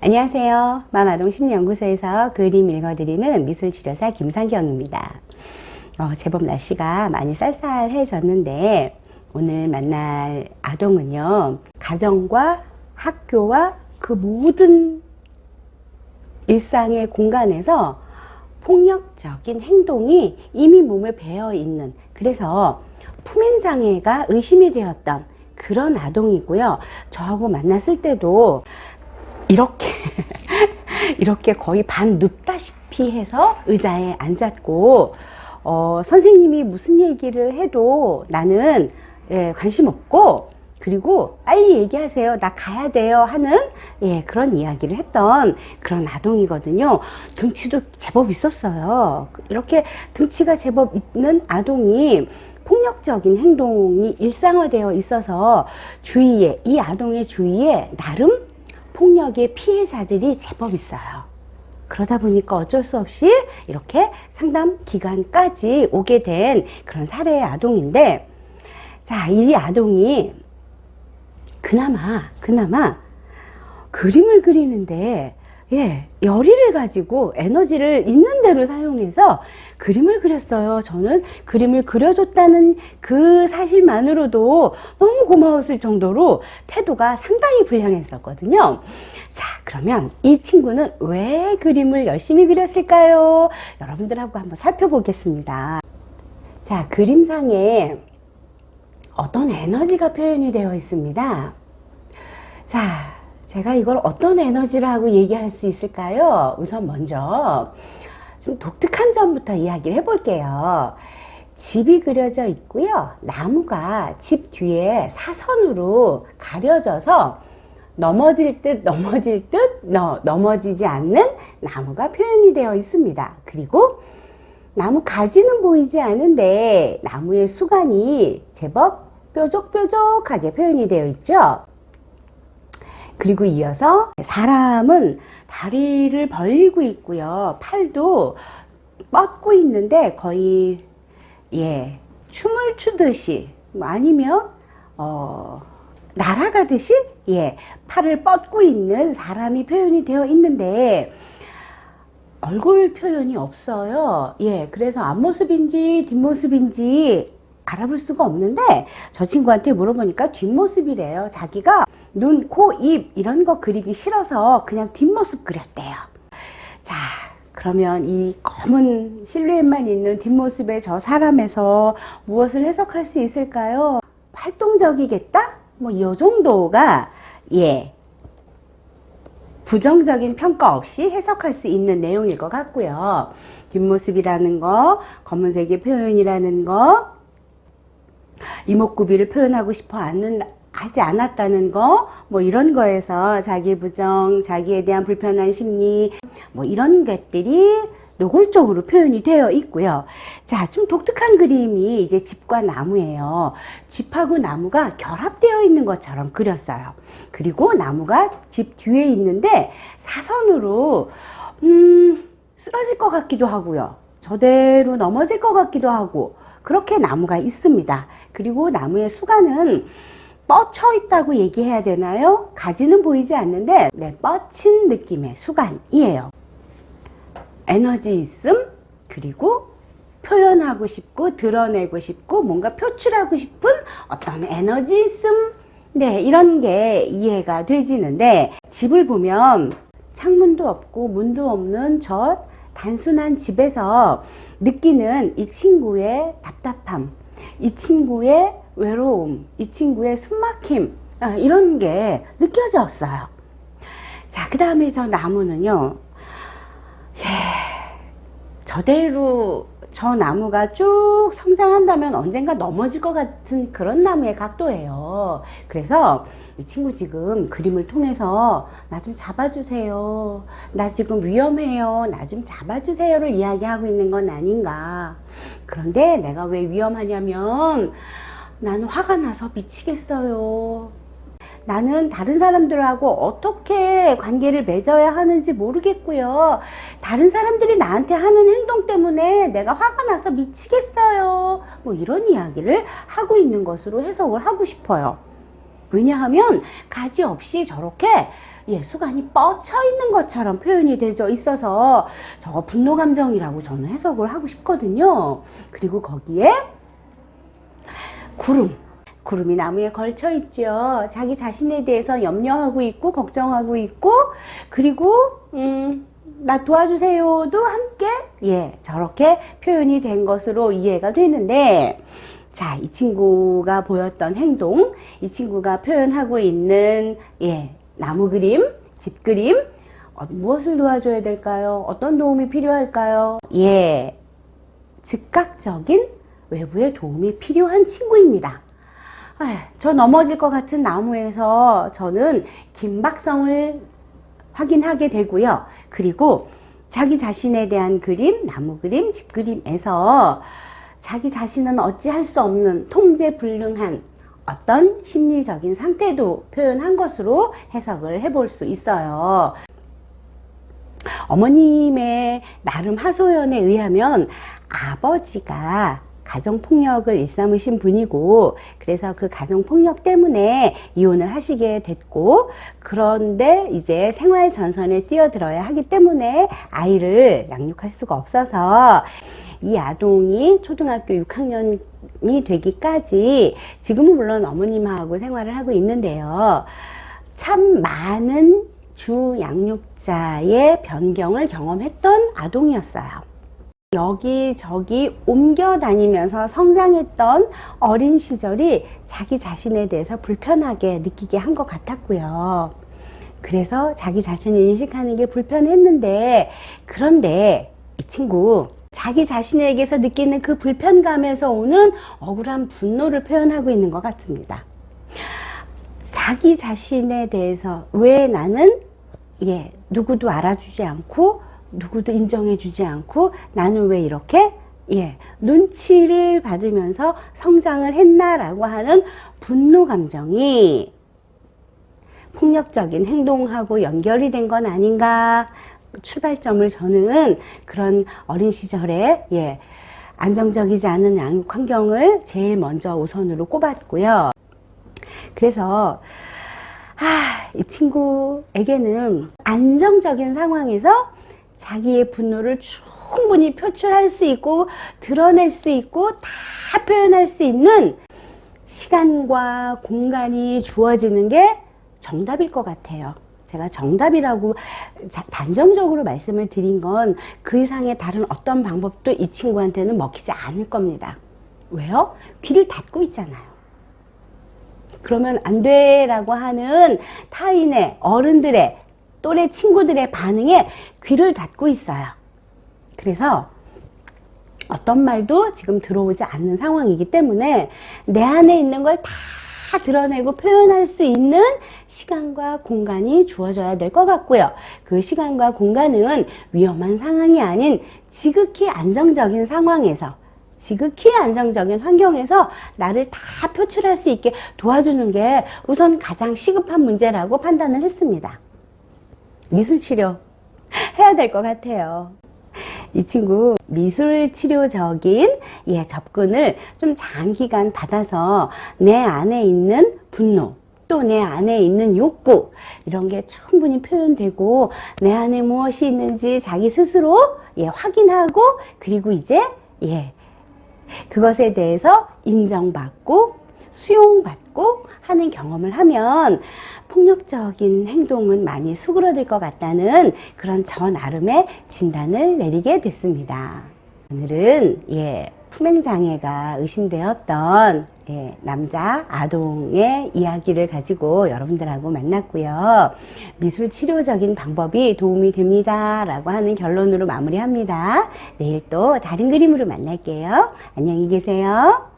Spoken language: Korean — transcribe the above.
안녕하세요. 맘아동 심리연구소에서 그림 읽어드리는 미술치료사 김상경입니다. 제법 날씨가 많이 쌀쌀해졌는데 오늘 만날 아동은요, 가정과 학교와 그 모든 일상의 공간에서 폭력적인 행동이 이미 몸에 배어 있는, 그래서 품행장애가 의심이 되었던 그런 아동이고요. 저하고 만났을 때도 이렇게 거의 반 눕다시피 해서 의자에 앉았고, 선생님이 무슨 얘기를 해도 나는 관심 없고, 그리고 빨리 얘기하세요, 나 가야 돼요 하는 그런 이야기를 했던 그런 아동이거든요. 등치도 제법 있었어요. 이렇게 등치가 제법 있는 아동이 폭력적인 행동이 일상화되어 있어서 주위에, 이 아동의 주위에 나름 폭력의 피해자들이 제법 있어요. 그러다 보니까 어쩔 수 없이 이렇게 상담 기간까지 오게 된 그런 사례의 아동인데, 자, 이 아동이 그나마 그림을 그리는데 열의를 가지고 에너지를 있는 대로 사용해서 그림을 그렸어요. 저는 그림을 그려줬다는 그 사실만으로도 너무 고마웠을 정도로 태도가 상당히 불량했었거든요. 자, 그러면 이 친구는 왜 그림을 열심히 그렸을까요? 여러분들하고 한번 살펴보겠습니다. 자, 그림상에 어떤 에너지가 표현이 되어 있습니다. 자, 제가 이걸 어떤 에너지라고 얘기할 수 있을까요? 우선 먼저 좀 독특한 점부터 이야기를 해볼게요. 집이 그려져 있고요. 나무가 집 뒤에 사선으로 가려져서 넘어질 듯 넘어지지 않는 나무가 표현이 되어 있습니다. 그리고 나무 가지는 보이지 않은데 나무의 수간이 제법 뾰족뾰족하게 표현이 되어 있죠. 그리고 이어서 사람은 다리를 벌리고 있고요. 팔도 뻗고 있는데 거의 춤을 추듯이 아니면 날아가듯이 팔을 뻗고 있는 사람이 표현이 되어 있는데 얼굴 표현이 없어요. 그래서 앞모습인지 뒷모습인지 알아볼 수가 없는데 저 친구한테 물어보니까 뒷모습이래요. 자기가 눈, 코, 입 이런 거 그리기 싫어서 그냥 뒷모습 그렸대요. 자, 그러면 이 검은 실루엣만 있는 뒷모습의 저 사람에서 무엇을 해석할 수 있을까요? 활동적이겠다? 뭐 이 정도가 부정적인 평가 없이 해석할 수 있는 내용일 것 같고요. 뒷모습이라는 거, 검은색의 표현이라는 거, 이목구비를 표현하고 싶어 하지 않았다는 거, 뭐 이런 거에서 자기 부정, 자기에 대한 불편한 심리, 뭐 이런 것들이 노골적으로 표현이 되어 있고요. 자, 좀 독특한 그림이 이제 집과 나무예요. 집하고 나무가 결합되어 있는 것처럼 그렸어요. 그리고 나무가 집 뒤에 있는데 사선으로 쓰러질 것 같기도 하고요. 저대로 넘어질 것 같기도 하고 그렇게 나무가 있습니다. 그리고 나무의 수간은 뻗쳐 있다고 얘기해야 되나요? 가지는 보이지 않는데 뻗친 느낌의 수간이에요. 에너지 있음, 그리고 표현하고 싶고 드러내고 싶고 뭔가 표출하고 싶은 어떤 에너지 있음, 이런 게 이해가 되지는데, 집을 보면 창문도 없고 문도 없는 저 단순한 집에서 느끼는 이 친구의 답답함, 이 친구의 외로움, 이 친구의 숨막힘, 이런 게 느껴졌어요. 자, 그 다음에 저 나무는요, 저대로 저 나무가 쭉 성장한다면 언젠가 넘어질 것 같은 그런 나무의 각도예요. 그래서 이 친구 지금 그림을 통해서 나 좀 잡아주세요, 나 지금 위험해요, 나 좀 잡아주세요를 이야기하고 있는 건 아닌가. 그런데 내가 왜 위험하냐면 나는 화가 나서 미치겠어요. 나는 다른 사람들하고 어떻게 관계를 맺어야 하는지 모르겠고요. 다른 사람들이 나한테 하는 행동 때문에 내가 화가 나서 미치겠어요. 뭐 이런 이야기를 하고 있는 것으로 해석을 하고 싶어요. 왜냐하면 가지 없이 저렇게 수간이 뻗쳐 있는 것처럼 표현이 되어 있어서 저거 분노 감정이라고 저는 해석을 하고 싶거든요. 그리고 거기에 구름이 나무에 걸쳐 있죠. 자기 자신에 대해서 염려하고 있고 걱정하고 있고, 그리고 나 도와주세요도 함께 저렇게 표현이 된 것으로 이해가 되는데, 자, 이 친구가 보였던 행동, 이 친구가 표현하고 있는 나무 그림, 집 그림, 무엇을 도와줘야 될까요? 어떤 도움이 필요할까요? 즉각적인 외부의 도움이 필요한 친구입니다. 저 넘어질 것 같은 나무에서 저는 긴박성을 확인하게 되고요. 그리고 자기 자신에 대한 그림, 나무 그림, 집 그림에서 자기 자신은 어찌할 수 없는 통제불능한 어떤 심리적인 상태도 표현한 것으로 해석을 해볼 수 있어요. 어머님의 나름 하소연에 의하면 아버지가 가정폭력을 일삼으신 분이고, 그래서 그 가정폭력 때문에 이혼을 하시게 됐고, 그런데 이제 생활 전선에 뛰어들어야 하기 때문에 아이를 양육할 수가 없어서 이 아동이 초등학교 6학년이 되기까지, 지금은 물론 어머님하고 생활을 하고 있는데요, 참 많은 주 양육자의 변경을 경험했던 아동이었어요. 여기저기 옮겨 다니면서 성장했던 어린 시절이 자기 자신에 대해서 불편하게 느끼게 한 것 같았고요. 그래서 자기 자신을 인식하는 게 불편했는데, 그런데 이 친구 자기 자신에게서 느끼는 그 불편감에서 오는 억울한 분노를 표현하고 있는 것 같습니다. 자기 자신에 대해서 왜 나는 누구도 알아주지 않고 누구도 인정해주지 않고 나는 왜 이렇게 눈치를 받으면서 성장을 했나라고 하는 분노 감정이 폭력적인 행동하고 연결이 된 건 아닌가. 출발점을 저는 그런 어린 시절에 안정적이지 않은 양육 환경을 제일 먼저 우선으로 꼽았고요. 그래서 이 친구에게는 안정적인 상황에서 자기의 분노를 충분히 표출할 수 있고 드러낼 수 있고 다 표현할 수 있는 시간과 공간이 주어지는 게 정답일 것 같아요. 제가 정답이라고 단정적으로 말씀을 드린 건 그 이상의 다른 어떤 방법도 이 친구한테는 먹히지 않을 겁니다. 왜요? 귀를 닫고 있잖아요. 그러면 안 돼라고 하는 타인의, 어른들의, 또래 친구들의 반응에 귀를 닫고 있어요. 그래서 어떤 말도 지금 들어오지 않는 상황이기 때문에 내 안에 있는 걸 다 드러내고 표현할 수 있는 시간과 공간이 주어져야 될 것 같고요. 그 시간과 공간은 위험한 상황이 아닌 지극히 안정적인 상황에서, 지극히 안정적인 환경에서 나를 다 표출할 수 있게 도와주는 게 우선 가장 시급한 문제라고 판단을 했습니다. 미술치료 해야 될 것 같아요. 이 친구 미술치료적인 접근을 좀 장기간 받아서 내 안에 있는 분노, 또 내 안에 있는 욕구, 이런 게 충분히 표현되고 내 안에 무엇이 있는지 자기 스스로 확인하고, 그리고 이제 그것에 대해서 인정받고 수용받고 하는 경험을 하면 폭력적인 행동은 많이 수그러들 것 같다는 그런 저 나름의 진단을 내리게 됐습니다. 오늘은 품행장애가 의심되었던 남자 아동의 이야기를 가지고 여러분들하고 만났고요. 미술치료적인 방법이 도움이 됩니다 라고 하는 결론으로 마무리합니다. 내일 또 다른 그림으로 만날게요. 안녕히 계세요.